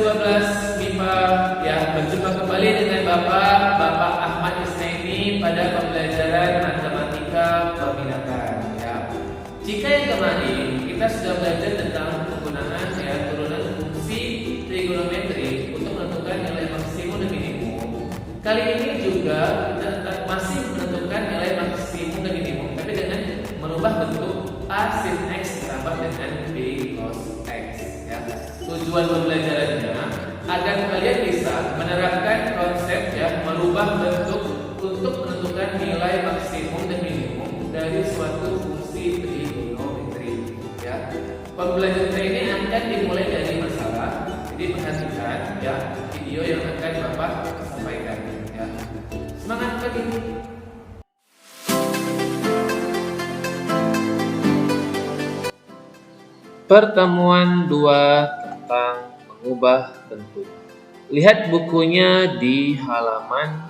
12 MIPA ya, berjumpa kembali dengan Bapak Ahmad Isnaini pada pembelajaran matematika peminatan ya. Jika yang kemarin kita sudah belajar tentang penggunaan ya turunan fungsi trigonometri untuk menentukan nilai maksimum dan minimum. Kali ini juga kita masih menentukan nilai maksimum dan minimum, tapi dengan merubah bentuk A sin X ditambah dengan B cos X ya. Tujuan pembelajarannya agar kalian bisa menerapkan konsep ya merubah bentuk untuk menentukan nilai maksimum dan minimum dari suatu fungsi trigonometri ya. Pembelajaran ini akan dimulai dari masalah. Jadi perhatikan ya video yang akan Bapak sampaikan ya. Semangat pagi. Pertemuan 2 tentang mengubah bentuk. Lihat bukunya di halaman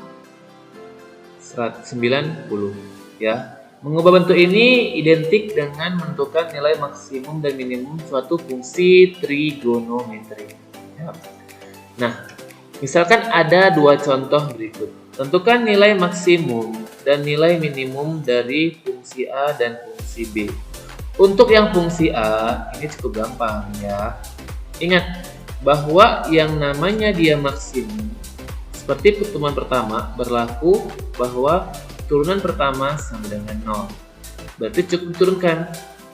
190 ya. Mengubah bentuk ini identik dengan menentukan nilai maksimum dan minimum suatu fungsi trigonometri ya. Nah, misalkan ada 2 contoh berikut. Tentukan nilai maksimum dan nilai minimum dari fungsi A dan fungsi B. Untuk yang fungsi A, ini cukup gampang ya. Ingat bahwa yang namanya dia maksimum, seperti pertemuan pertama, berlaku bahwa turunan pertama sama dengan 0. Berarti cukup turunkan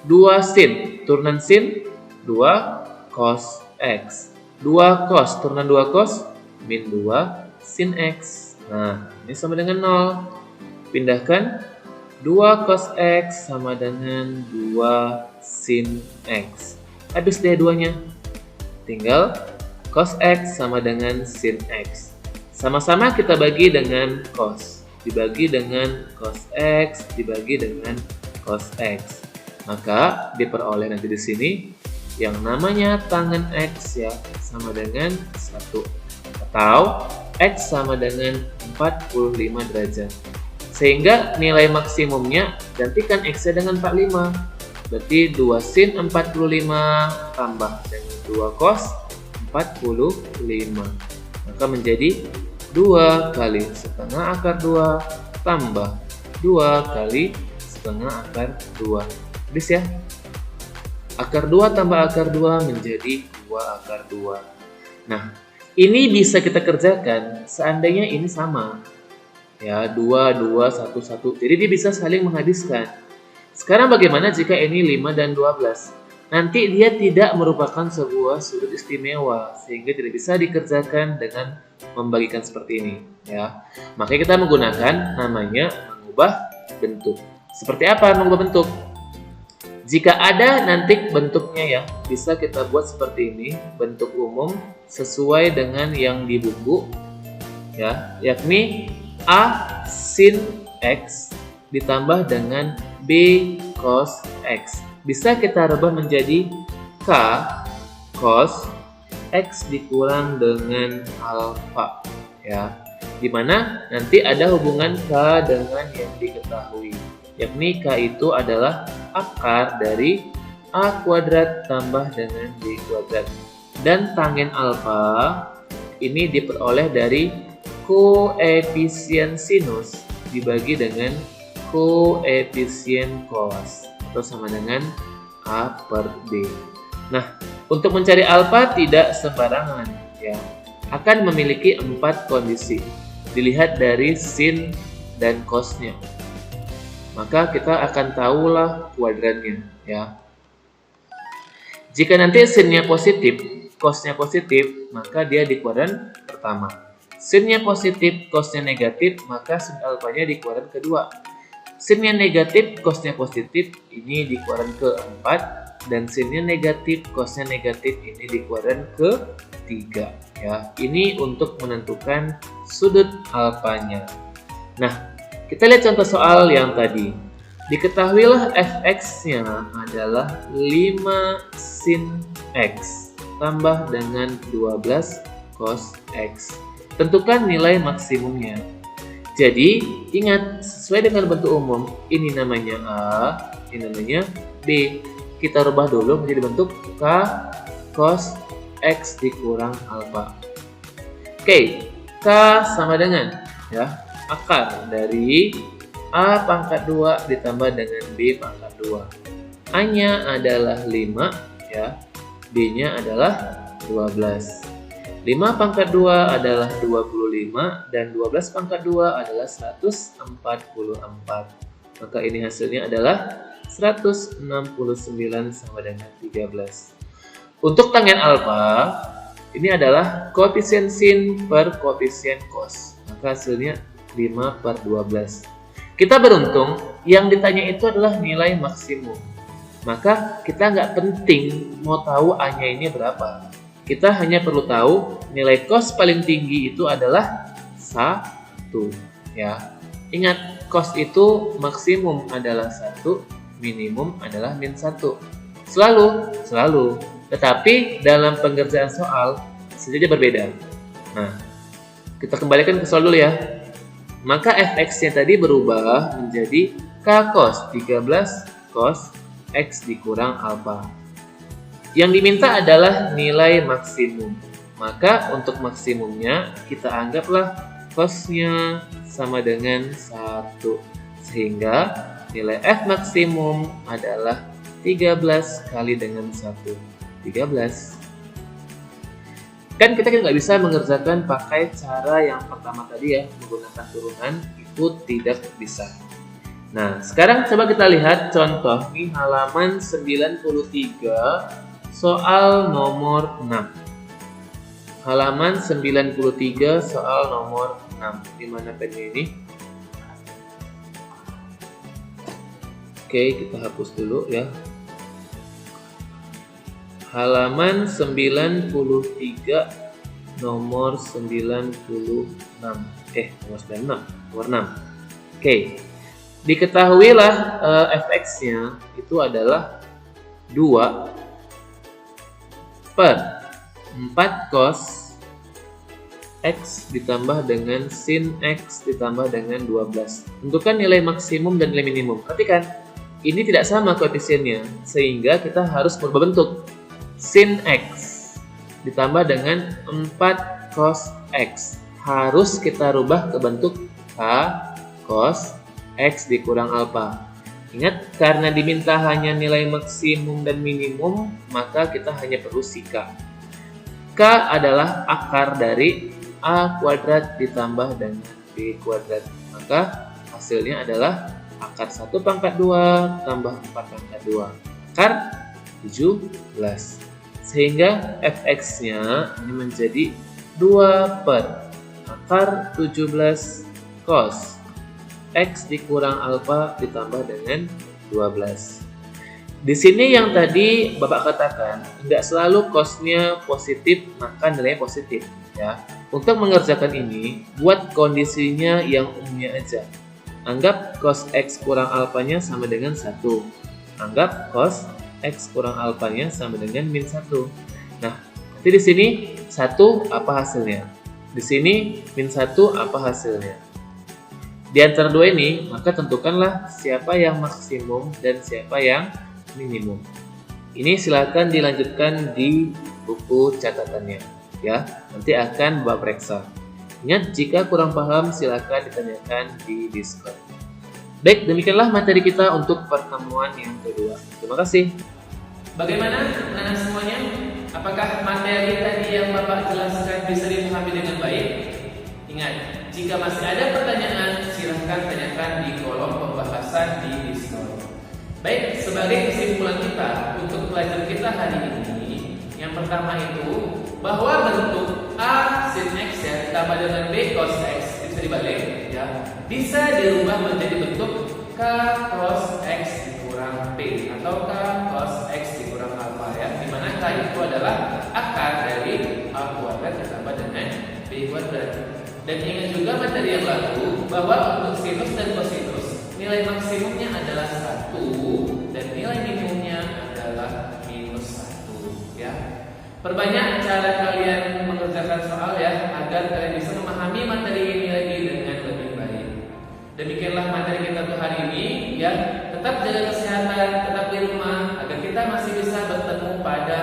2 sin, turunan sin 2 cos X. 2 cos, turunan 2 cos, min 2 sin X. Nah, ini sama dengan 0. Pindahkan 2 cos X sama dengan 2 sin X. Habis deh duanya. Tinggal cos X sama dengan sin X. Sama-sama kita bagi dengan cos. Dibagi dengan cos X, dibagi dengan cos X. Maka diperoleh nanti di sini yang namanya tangen X ya sama dengan 1. Atau X sama dengan 45 derajat. Sehingga nilai maksimumnya gantikan X-nya dengan 45. Berarti 2 sin 45 tambah dengan 2 cos 45. Maka menjadi 2 kali setengah akar 2 tambah 2 kali setengah akar 2. Habis ya. Akar 2 tambah akar 2 menjadi 2 akar 2. Nah, ini bisa kita kerjakan seandainya ini sama. Ya, 2, 2, 1, 1. Jadi dia bisa saling menghabiskan. Sekarang bagaimana jika ini 5 dan 12? Nanti dia tidak merupakan sebuah sudut istimewa, sehingga tidak bisa dikerjakan dengan membagikan seperti ini. Ya, makanya kita menggunakan namanya mengubah bentuk. Seperti apa mengubah bentuk? Jika ada nanti bentuknya ya, bisa kita buat seperti ini, bentuk umum sesuai dengan yang di buku. Ya, yakni A sin X ditambah dengan B cos X. Bisa kita rubah menjadi K cos X dikurang dengan alfa ya. Dimana nanti ada hubungan K dengan yang diketahui. Yakni K itu adalah akar dari A kuadrat tambah dengan B kuadrat. Dan tangen alfa ini diperoleh dari koefisien sinus dibagi dengan koefisien cos atau sama dengan A per B. Nah, untuk mencari alfa tidak sembarangan ya. Akan memiliki 4 kondisi. Dilihat dari sin dan cosnya. Maka kita akan tahulah kuadrannya ya. Jika nanti sinnya positif, cosnya positif, maka dia di kuadran pertama. Sinnya positif, cosnya negatif, maka sin alfanya di kuadran kedua. Sinnya negatif, cosnya positif, ini di kuadran keempat. Dan sinnya negatif, cosnya negatif, ini di kuadran ketiga. Ya, ini untuk menentukan sudut alfanya. Nah, kita lihat contoh soal yang tadi. Diketahuilah fx-nya adalah 5 sin x tambah dengan 12 cos x. Tentukan nilai maksimumnya. Jadi, ingat, sesuai dengan bentuk umum, ini namanya A, ini namanya B. Kita rubah dulu menjadi bentuk K cos X dikurang alfa. Oke, K sama dengan ya akar dari A pangkat 2 ditambah dengan B pangkat 2. A-nya adalah 5 ya, B-nya adalah 12. 5 pangkat 2 adalah 25 dan 12 pangkat 2 adalah 144. Maka ini hasilnya adalah 169 sama dengan 13. Untuk tangen alfa, ini adalah koefisien sin per koefisien cos. Maka hasilnya 5/12. Kita beruntung yang ditanya itu adalah nilai maksimum. Maka kita nggak penting mau tahu A-nya ini berapa. Kita hanya perlu tahu nilai cos paling tinggi itu adalah 1. Ya. Ingat, cos itu maksimum adalah 1, minimum adalah -1. Selalu. Tetapi dalam pengerjaan soal saja berbeda. Nah, kita kembalikan ke soal dulu ya. Maka fx-nya tadi berubah menjadi k cos 13 cos x dikurang alfa. Yang diminta adalah nilai maksimum. Maka untuk maksimumnya kita anggaplah cosnya sama dengan 1. Sehingga nilai f maksimum adalah 13 kali dengan 1. 13. Kan kita nggak bisa mengerjakan pakai cara yang pertama tadi ya, menggunakan turunan, itu tidak bisa. Nah, sekarang coba kita lihat contoh di halaman 93 soal nomor 6. Halaman 93 soal nomor 6. Di mana pennya ini? Oke, kita hapus dulu ya. Halaman 93 nomor 96. Nomor 6. Oke. Diketahuilah fx-nya itu adalah 2 per 4 cos x ditambah dengan sin x ditambah dengan 12. Tentukan nilai maksimum dan nilai minimum. Perhatikan, ini tidak sama koefisiennya, sehingga kita harus merubah bentuk. Sin x ditambah dengan 4 cos x harus kita rubah ke bentuk k cos x dikurang alfa. Ingat, karena diminta hanya nilai maksimum dan minimum, maka kita hanya perlu si k. K adalah akar dari a kuadrat ditambah dengan b kuadrat. Maka hasilnya adalah akar 1 pangkat 2 tambah 4 pangkat 2. Akar 17. Sehingga fx-nya ini menjadi 2 per akar 17 cos x dikurang alfa ditambah dengan 12. Di sini yang tadi Bapak katakan, tidak selalu cosnya positif maka nilainya positif ya. Untuk mengerjakan ini, buat kondisinya yang umumnya aja. Anggap cos x kurang alfanya sama dengan 1. Anggap cos x kurang alfanya sama dengan -1. Nah, nanti di sini 1 apa hasilnya? Di sini -1 apa hasilnya? Di antara dua ini, maka tentukanlah siapa yang maksimum dan siapa yang minimum. Ini silakan dilanjutkan di buku catatannya ya. Nanti akan Bapak periksa. Ingat, jika kurang paham silakan ditanyakan di Discord. Baik, demikianlah materi kita untuk pertemuan yang kedua. Terima kasih. Bagaimana anak semuanya? Apakah materi tadi yang Bapak jelaskan bisa dipahami dengan baik? Ingat, jika masih ada pertanyaan, silahkan tanyakan di kolom pembahasan di Discord. Baik, sebagai kesimpulan kita untuk pelajaran kita hari ini, yang pertama itu bahwa bentuk A sin x ya ditambah dengan B cos x bisa dibalik ya, bisa dirubah menjadi bentuk K cos x dikurang P atau K cos x dikurang alfa ya, dimana K itu adalah akar dari A kuadrat ditambah dengan B kuadrat. Dan ingat juga materi yang lalu bahwa untuk sinus dan kosinus nilai maksimumnya adalah 1 dan nilai minimumnya adalah -1 ya. Perbanyak cara kalian mengerjakan soal ya, agar kalian bisa memahami materi ini lagi dengan lebih baik. Demikianlah materi kita untuk hari ini ya. Tetap jaga kesehatan, tetap di rumah agar kita masih bisa bertemu pada